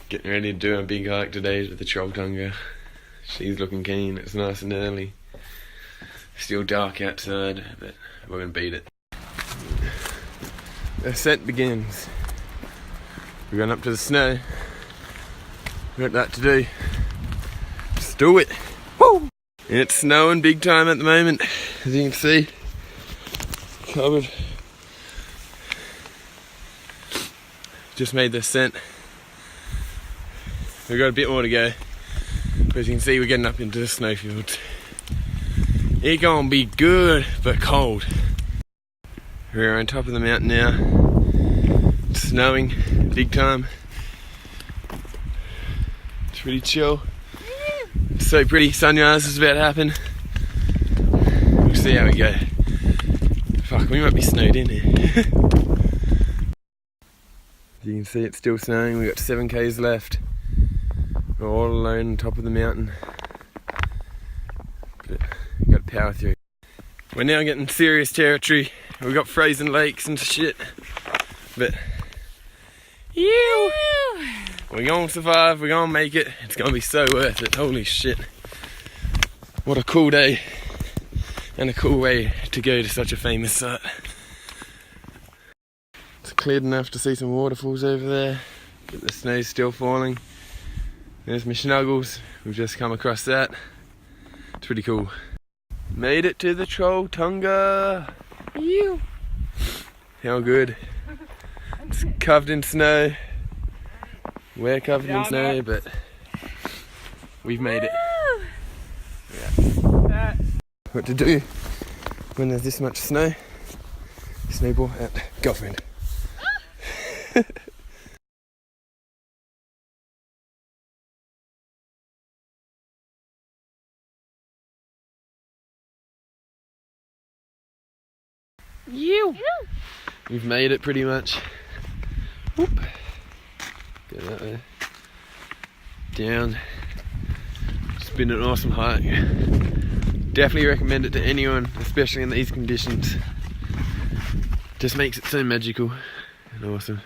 Getting ready to do a big hike today with the Trolltunga. She's looking keen, it's nice and early. Still dark outside, but we're gonna beat it. The ascent begins. We're going up to the snow. We've got that to do. Let's do it. Woo! And it's snowing big time at the moment, as you can see. Covered. Just made the ascent. We've got a bit more to go. But as you can see, we're getting up into the snowfields. It's gonna be good, but cold. We're on top of the mountain now. It's snowing big time. It's pretty chill. It's so pretty. Sunrise is about to happen. We'll see how we go. Fuck, we might be snowed in here. You can see it's still snowing. We've got 7 k's left. We're all alone on top of the mountain. But we've got to power through. We're now getting serious territory. We've got frozen lakes and shit. But we're gonna survive, we're gonna make it. It's gonna be so worth it. Holy shit. What a cool day. And a cool way to go to such a famous site. It's cleared enough to see some waterfalls over there, but the snow's still falling. There's my snuggles, we've just come across that. It's pretty cool. Made it to the Trolltunga! Ew. How good. It's covered in snow. We're covered in snow, but we've made it. Yeah. What to do when there's this much snow? Snowball at girlfriend. We've made it pretty much. Whoop. Get that there. Down. It's been an awesome hike. Definitely recommend it to anyone, especially in these conditions. Just makes it so magical and awesome.